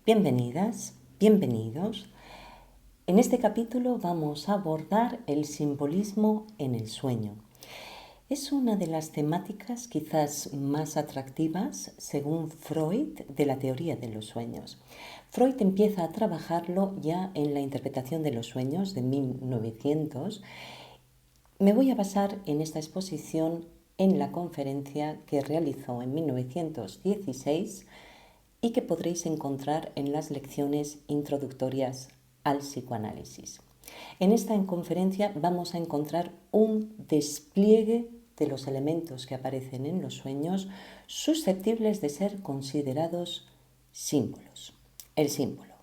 Bienvenidas, bienvenidos. En este capítulo vamos a abordar el simbolismo en el sueño. Es una de las temáticas quizás más atractivas, según Freud, de la teoría de los sueños. Freud empieza a trabajarlo ya en la interpretación de los sueños de 1900. Me voy a basar en esta exposición en la conferencia que realizó en 1916 y que podréis encontrar en las lecciones introductorias al psicoanálisis. En esta conferencia vamos a encontrar un despliegue de los elementos que aparecen en los sueños susceptibles de ser considerados símbolos. El símbolo.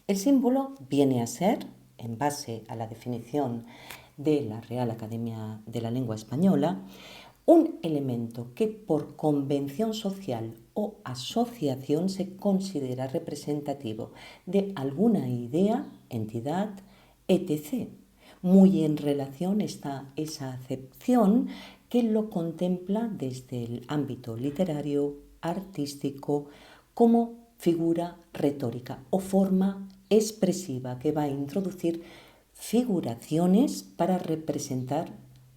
El símbolo viene a ser, en base a la definición de la Real Academia de la Lengua Española, un elemento que por convención social o asociación se considera representativo de alguna idea, entidad, etc. Muy en relación está esa acepción que lo contempla desde el ámbito literario, artístico, como figura retórica o forma expresiva que va a introducir figuraciones para representar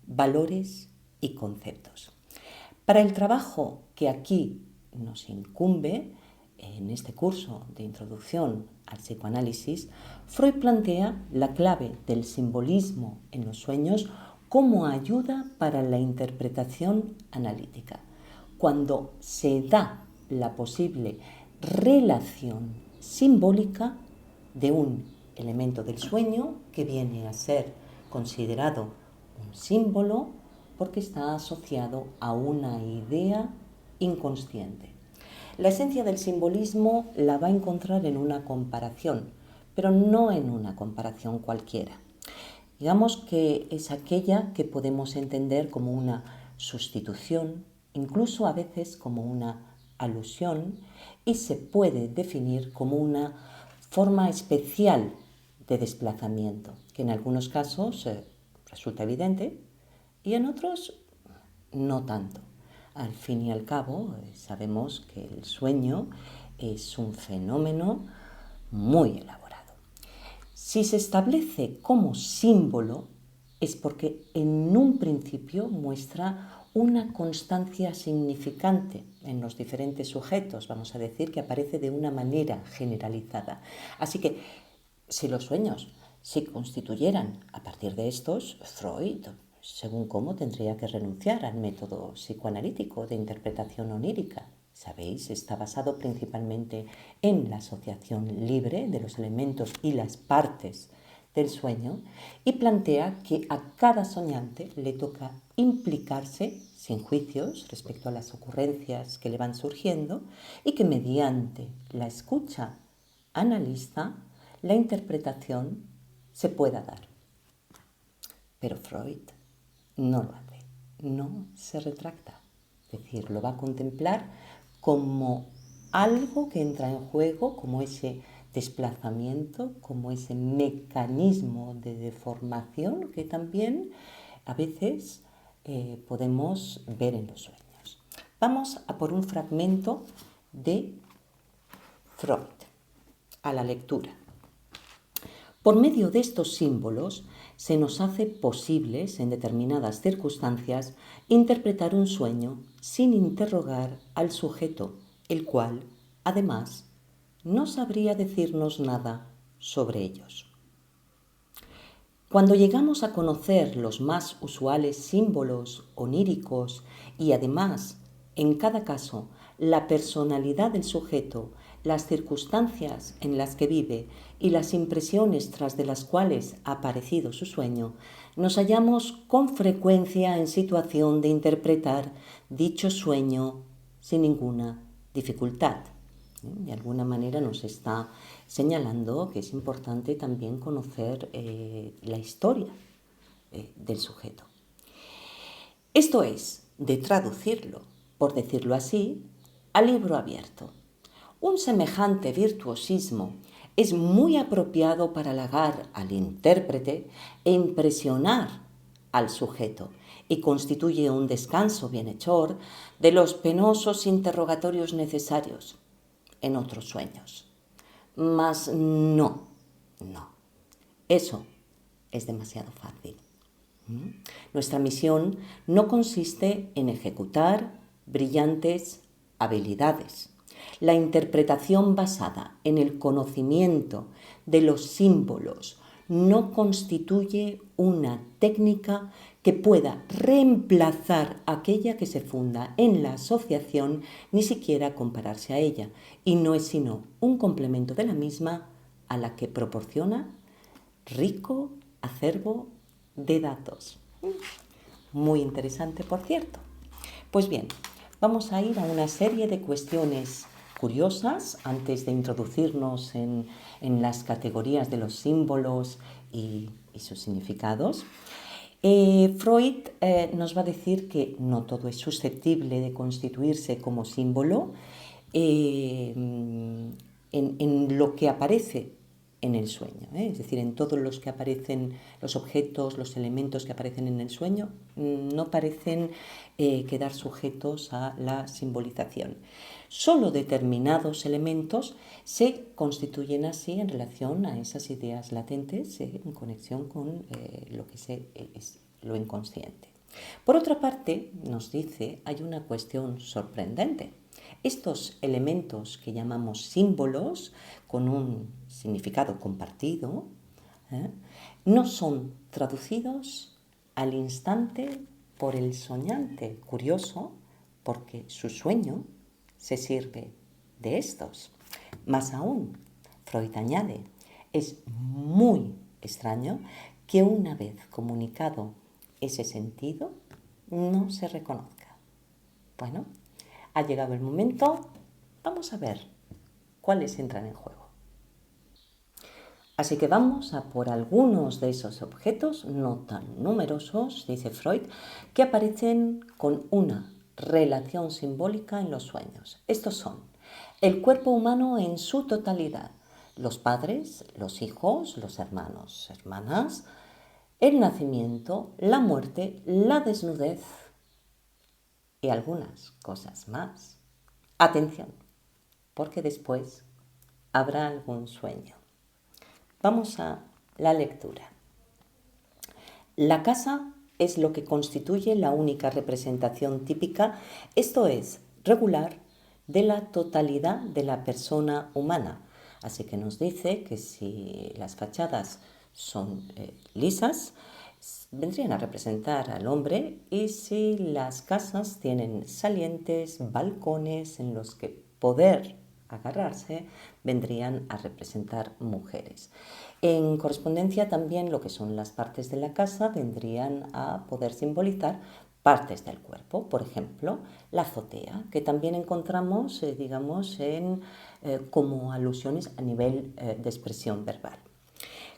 valores y conceptos. Para el trabajo que aquí nos incumbe, en este curso de introducción al psicoanálisis, Freud plantea la clave del simbolismo en los sueños como ayuda para la interpretación analítica. Cuando se da la posible relación simbólica de un elemento del sueño que viene a ser considerado un símbolo porque está asociado a una idea inconsciente. La esencia del simbolismo la va a encontrar en una comparación, pero no en una comparación cualquiera. Digamos que es aquella que podemos entender como una sustitución, incluso a veces como una alusión, y se puede definir como una forma especial de desplazamiento, que en algunos casos resulta evidente y en otros no tanto. Al fin y al cabo, sabemos que el sueño es un fenómeno muy elaborado. Si se establece como símbolo, es porque en un principio muestra una constancia significante en los diferentes sujetos, vamos a decir que aparece de una manera generalizada. Así que, si los sueños se constituyeran a partir de estos, Freud, según cómo, tendría que renunciar al método psicoanalítico de interpretación onírica. Sabéis, está basado principalmente en la asociación libre de los elementos y las partes del sueño y plantea que a cada soñante le toca implicarse sin juicios respecto a las ocurrencias que le van surgiendo y que mediante la escucha analista la interpretación se pueda dar. Pero Freud no lo hace, no se retracta, es decir, lo va a contemplar como algo que entra en juego, como ese desplazamiento, como ese mecanismo de deformación que también a veces podemos ver en los sueños. Vamos a por un fragmento de Freud, a la lectura. Por medio de estos símbolos se nos hace posibles, en determinadas circunstancias, interpretar un sueño sin interrogar al sujeto, el cual, además, no sabría decirnos nada sobre ellos. Cuando llegamos a conocer los más usuales símbolos oníricos y, además, en cada caso, la personalidad del sujeto, las circunstancias en las que vive y las impresiones tras de las cuales ha aparecido su sueño, nos hallamos con frecuencia en situación de interpretar dicho sueño sin ninguna dificultad. De alguna manera nos está señalando que es importante también conocer la historia del sujeto. Esto es, de traducirlo, por decirlo así, a libro abierto. Un semejante virtuosismo es muy apropiado para halagar al intérprete e impresionar al sujeto y constituye un descanso bienhechor de los penosos interrogatorios necesarios en otros sueños. Mas no, no. Eso es demasiado fácil. Nuestra misión no consiste en ejecutar brillantes habilidades. La interpretación basada en el conocimiento de los símbolos no constituye una técnica que pueda reemplazar aquella que se funda en la asociación, ni siquiera compararse a ella, y no es sino un complemento de la misma a la que proporciona rico acervo de datos. Muy interesante, por cierto. Pues bien, vamos a ir a una serie de cuestiones curiosas antes de introducirnos en las categorías de los símbolos y sus significados. Freud nos va a decir que no todo es susceptible de constituirse como símbolo en lo que aparece en el sueño, es decir, en todos los que aparecen, los objetos, los elementos que aparecen en el sueño, no parecen quedar sujetos a la simbolización. Solo determinados elementos se constituyen así en relación a esas ideas latentes en conexión con lo que es lo inconsciente. Por otra parte, nos dice, hay una cuestión sorprendente. Estos elementos que llamamos símbolos, con un significado compartido, no son traducidos al instante por el soñante. Curioso, porque su sueño se sirve de estos. Más aún, Freud añade, es muy extraño que una vez comunicado ese sentido no se reconozca. Bueno, ha llegado el momento, vamos a ver cuáles entran en juego. Así que vamos a por algunos de esos objetos no tan numerosos, dice Freud, que aparecen con una relación simbólica en los sueños. Estos son el cuerpo humano en su totalidad, los padres, los hijos, los hermanos, hermanas, el nacimiento, la muerte, la desnudez y algunas cosas más. Atención, porque después habrá algún sueño. Vamos a la lectura. La casa es lo que constituye la única representación típica, esto es, regular, de la totalidad de la persona humana. Así que nos dice que si las fachadas son lisas, vendrían a representar al hombre, y si las casas tienen salientes, balcones en los que poder agarrarse, vendrían a representar mujeres. En correspondencia también lo que son las partes de la casa vendrían a poder simbolizar partes del cuerpo, por ejemplo, la azotea, que también encontramos, como alusiones a nivel de expresión verbal.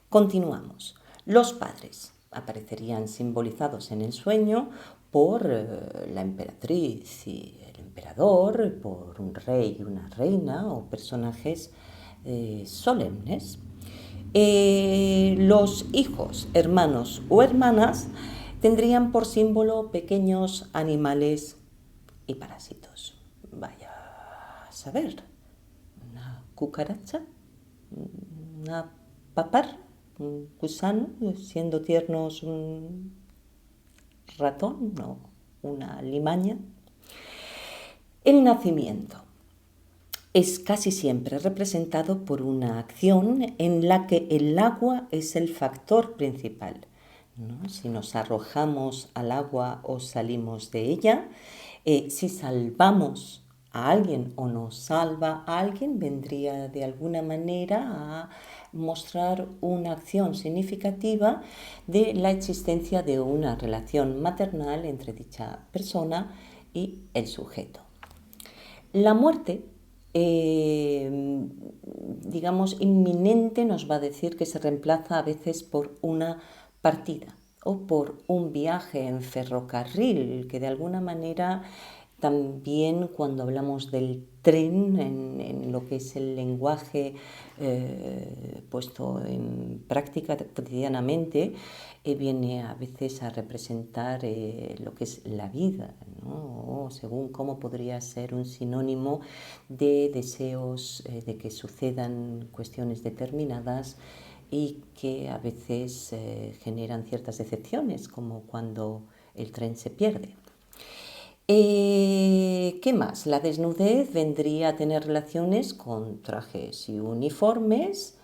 Continuamos. Los padres aparecerían simbolizados en el sueño por la emperatriz y el emperador, por un rey y una reina o personajes solemnes. Los hijos, hermanos o hermanas tendrían por símbolo pequeños animales y parásitos. Vaya a saber, una cucaracha, una papar, un gusano, siendo tiernos un ratón o una limaña. El nacimiento es casi siempre representado por una acción en la que el agua es el factor principal, ¿no? Si nos arrojamos al agua o salimos de ella, si salvamos a alguien o nos salva a alguien, vendría de alguna manera a mostrar una acción significativa de la existencia de una relación maternal entre dicha persona y el sujeto. La muerte, inminente, nos va a decir que se reemplaza a veces por una partida o por un viaje en ferrocarril, que de alguna manera También cuando hablamos del tren, en lo que es el lenguaje puesto en práctica cotidianamente, viene a veces a representar lo que es la vida, ¿no? O según cómo podría ser un sinónimo de deseos de que sucedan cuestiones determinadas y que a veces generan ciertas decepciones, como cuando el tren se pierde. ¿Qué más? La desnudez vendría a tener relaciones con trajes y uniformes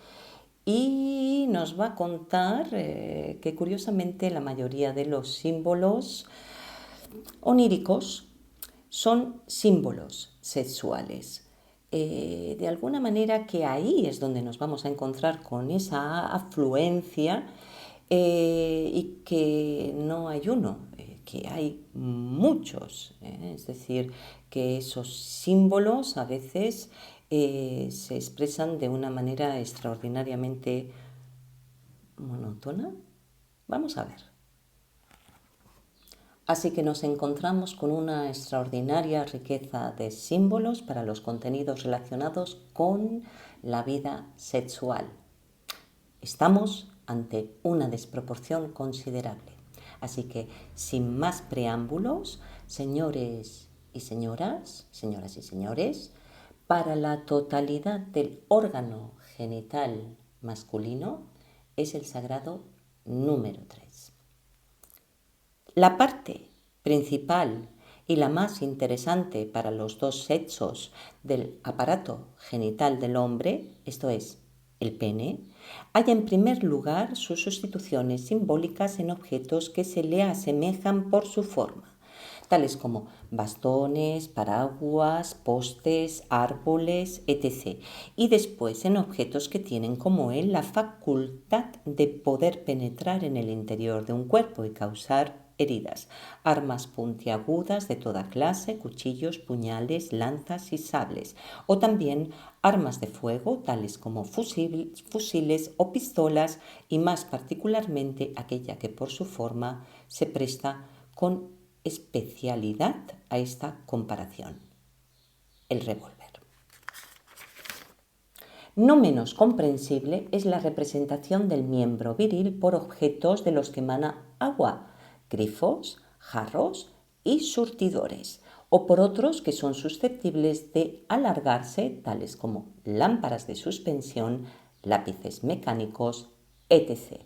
y nos va a contar que curiosamente la mayoría de los símbolos oníricos son símbolos sexuales. De alguna manera que ahí es donde nos vamos a encontrar con esa afluencia y que no hay uno, que hay muchos. Es decir, que esos símbolos a veces se expresan de una manera extraordinariamente monótona. Vamos a ver. Así que nos encontramos con una extraordinaria riqueza de símbolos para los contenidos relacionados con la vida sexual. Estamos ante una desproporción considerable. Así que, sin más preámbulos, señores y señoras, para la totalidad del órgano genital masculino es el sagrado número 3. La parte principal y la más interesante para los dos sexos del aparato genital del hombre, esto es, el pene, halla en primer lugar sus sustituciones simbólicas en objetos que se le asemejan por su forma, tales como bastones, paraguas, postes, árboles, etc. Y después en objetos que tienen como él la facultad de poder penetrar en el interior de un cuerpo y causar heridas, armas puntiagudas de toda clase, cuchillos, puñales, lanzas y sables, o también armas de fuego tales como fusiles o pistolas y más particularmente aquella que por su forma se presta con especialidad a esta comparación, el revólver. No menos comprensible es la representación del miembro viril por objetos de los que emana agua, grifos, jarros y surtidores, o por otros que son susceptibles de alargarse, tales como lámparas de suspensión, lápices mecánicos, etc.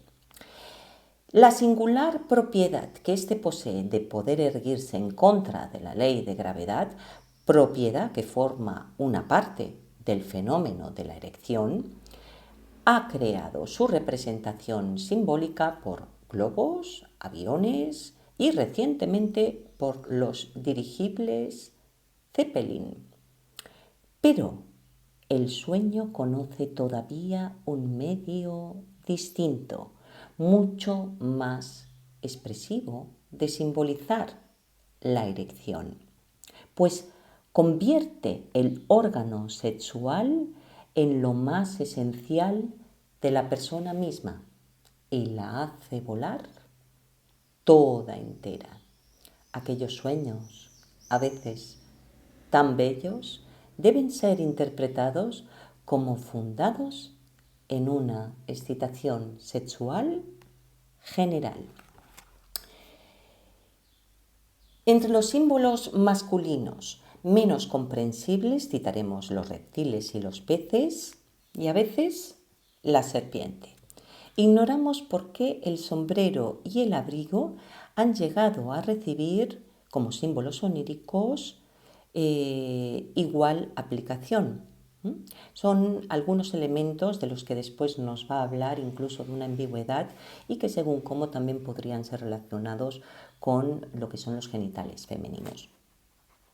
La singular propiedad que éste posee de poder erguirse en contra de la ley de gravedad, propiedad que forma una parte del fenómeno de la erección, ha creado su representación simbólica por globos, aviones y recientemente por los dirigibles Zeppelin. Pero el sueño conoce todavía un medio distinto, mucho más expresivo de simbolizar la erección, pues convierte el órgano sexual en lo más esencial de la persona misma y la hace volar toda entera. Aquellos sueños, a veces tan bellos, deben ser interpretados como fundados en una excitación sexual general. Entre los símbolos masculinos menos comprensibles citaremos los reptiles y los peces y a veces la serpiente. Ignoramos por qué el sombrero y el abrigo han llegado a recibir como símbolos oníricos igual aplicación. Son algunos elementos de los que después nos va a hablar incluso de una ambigüedad y que según cómo también podrían ser relacionados con lo que son los genitales femeninos.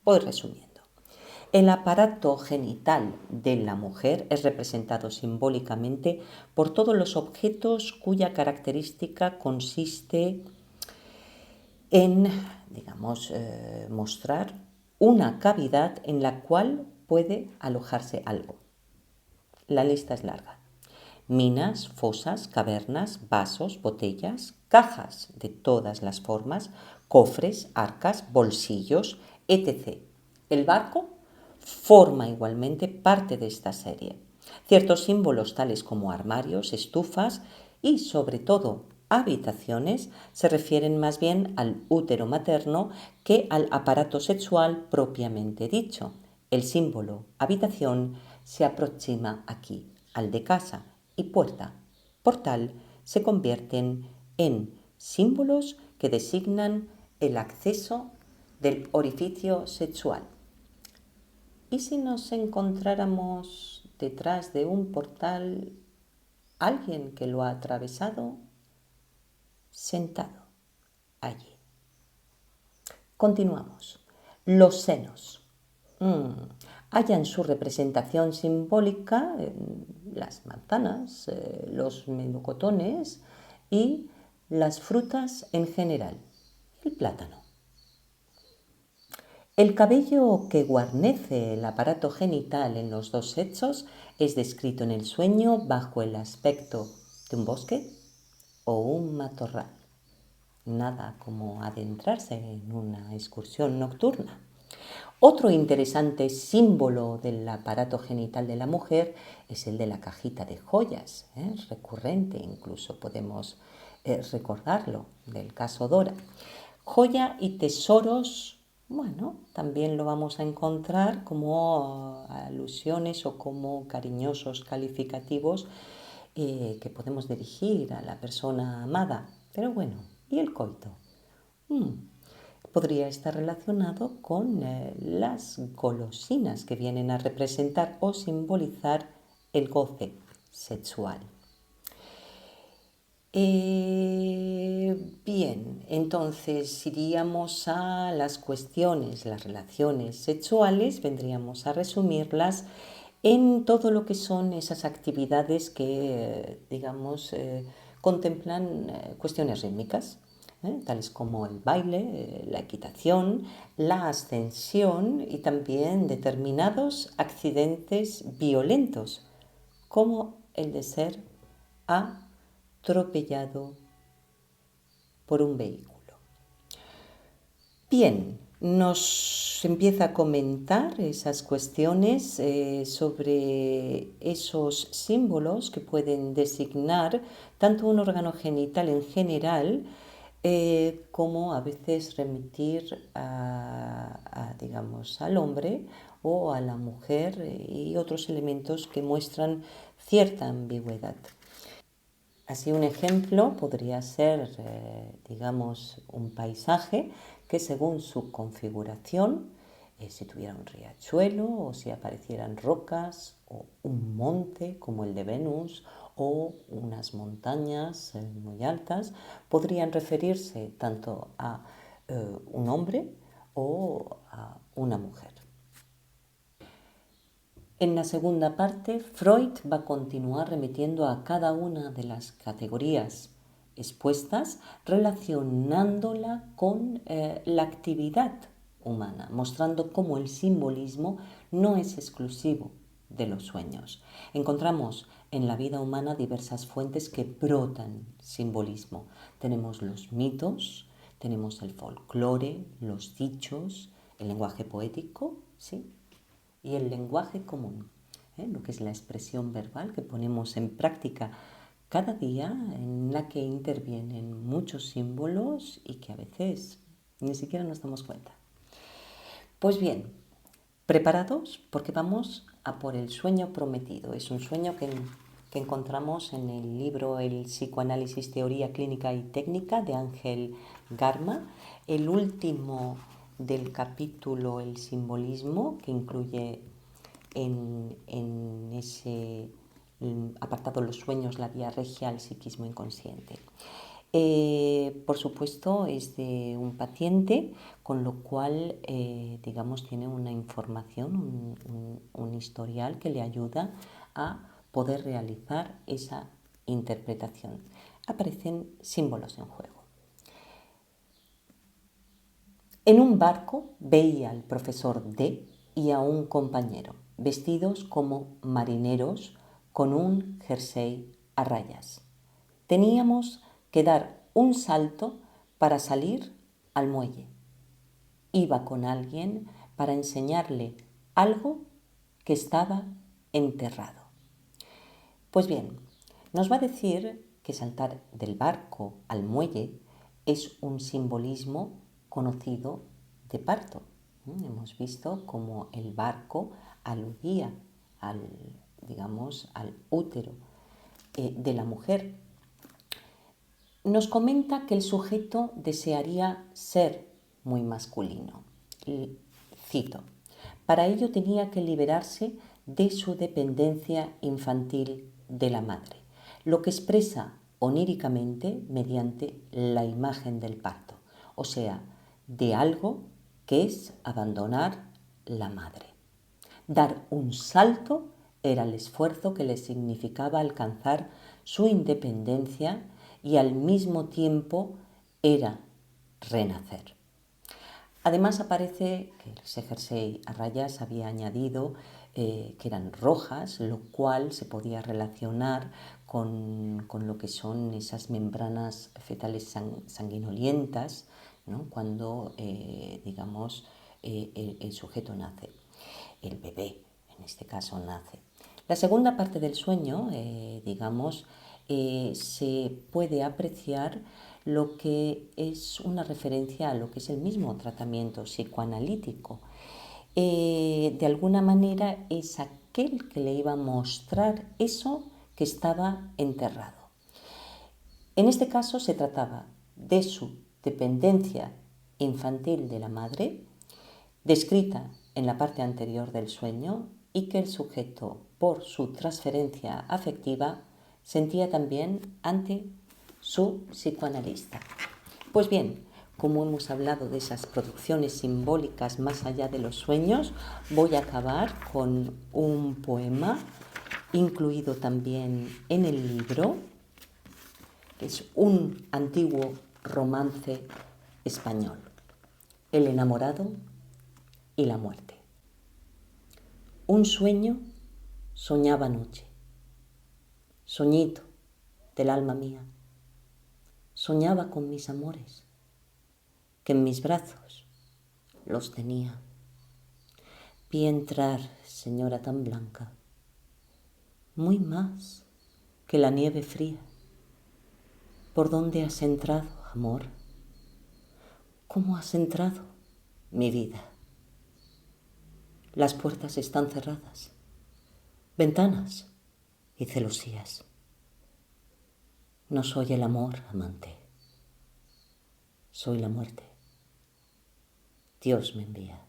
Voy resumiendo. El aparato genital de la mujer es representado simbólicamente por todos los objetos cuya característica consiste en, mostrar una cavidad en la cual puede alojarse algo. La lista es larga. Minas, fosas, cavernas, vasos, botellas, cajas de todas las formas, cofres, arcas, bolsillos, etc. El barco forma igualmente parte de esta serie. Ciertos símbolos tales como armarios, estufas y sobre todo habitaciones se refieren más bien al útero materno que al aparato sexual propiamente dicho. El símbolo habitación se aproxima aquí al de casa y puerta. Portal se convierten en símbolos que designan el acceso del orificio sexual. ¿Y si nos encontráramos detrás de un portal alguien que lo ha atravesado sentado allí? Continuamos. Los senos. Hallan su representación simbólica en las manzanas, los melocotones y las frutas en general. El plátano. El cabello que guarnece el aparato genital en los dos sexos es descrito en el sueño bajo el aspecto de un bosque o un matorral. Nada como adentrarse en una excursión nocturna. Otro interesante símbolo del aparato genital de la mujer es el de la cajita de joyas, recurrente, incluso podemos recordarlo del caso Dora. Joya y tesoros, bueno, también lo vamos a encontrar como alusiones o como cariñosos calificativos que podemos dirigir a la persona amada. Pero bueno, ¿y el coito? Podría estar relacionado con las golosinas que vienen a representar o simbolizar el goce sexual. Bien, entonces iríamos a las cuestiones, las relaciones sexuales, vendríamos a resumirlas en todo lo que son esas actividades que, contemplan cuestiones rítmicas, tales como el baile, la equitación, la ascensión y también determinados accidentes violentos, como el de ser atropellado por un vehículo. Bien, nos empieza a comentar esas cuestiones sobre esos símbolos que pueden designar tanto un órgano genital en general como a veces remitir digamos, al hombre o a la mujer y otros elementos que muestran cierta ambigüedad. Así un ejemplo podría ser, digamos, un paisaje que según su configuración, si tuviera un riachuelo o si aparecieran rocas o un monte como el de Venus o unas montañas muy altas, podrían referirse tanto a un hombre o a una mujer. En la segunda parte, Freud va a continuar remitiendo a cada una de las categorías expuestas, relacionándola con la actividad humana, mostrando cómo el simbolismo no es exclusivo de los sueños. Encontramos en la vida humana diversas fuentes que brotan simbolismo. Tenemos los mitos, tenemos el folclore, los dichos, el lenguaje poético, ¿sí? Y el lenguaje común, lo que es la expresión verbal que ponemos en práctica cada día, en la que intervienen muchos símbolos y que a veces ni siquiera nos damos cuenta. Pues bien, ¿preparados? Porque vamos a por el sueño prometido. Es un sueño que encontramos en el libro El psicoanálisis, teoría clínica y técnica de Ángel Garma, el último del capítulo El simbolismo, que incluye en ese apartado Los sueños, la vía regia al psiquismo inconsciente. Por supuesto, es de un paciente, con lo cual, digamos, tiene una información, un historial que le ayuda a poder realizar esa interpretación. Aparecen símbolos en juego. En un barco veía al profesor D y a un compañero, vestidos como marineros con un jersey a rayas. Teníamos que dar un salto para salir al muelle. Iba con alguien para enseñarle algo que estaba enterrado. Pues bien, nos va a decir que saltar del barco al muelle es un simbolismo conocido de parto. Hemos visto cómo el barco aludía al útero de la mujer. Nos comenta que el sujeto desearía ser muy masculino. Y cito: para ello tenía que liberarse de su dependencia infantil de la madre, lo que expresa oníricamente mediante la imagen del parto, o sea, de algo que es abandonar la madre. Dar un salto era el esfuerzo que le significaba alcanzar su independencia y al mismo tiempo era renacer. Además aparece que ese jersey a rayas había añadido que eran rojas, lo cual se podía relacionar con lo que son esas membranas fetales sanguinolientas, ¿no? Cuando, el sujeto nace, el bebé en este caso nace. La segunda parte del sueño, se puede apreciar lo que es una referencia a lo que es el mismo tratamiento psicoanalítico. De alguna manera es aquel que le iba a mostrar eso que estaba enterrado. En este caso se trataba de su dependencia infantil de la madre, descrita en la parte anterior del sueño, y que el sujeto, por su transferencia afectiva, sentía también ante su psicoanalista. Pues bien, como hemos hablado de esas producciones simbólicas más allá de los sueños, voy a acabar con un poema incluido también en el libro. Es un antiguo romance español, El enamorado y la muerte. Un sueño soñaba anoche, soñito del alma mía. Soñaba con mis amores, que en mis brazos los tenía. Vi entrar, señora tan blanca, muy más que la nieve fría. ¿Por dónde has entrado, amor? ¿Cómo has entrado, mi vida? Las puertas están cerradas, ventanas y celosías. No soy el amor, amante, soy la muerte. Dios me envía.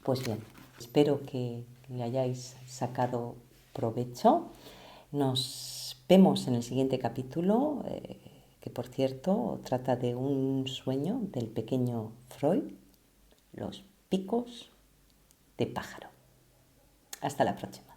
Pues bien, espero que le hayáis sacado provecho. Nos vemos en el siguiente capítulo, que por cierto trata de un sueño del pequeño Freud, los picos de pájaro. Hasta la próxima.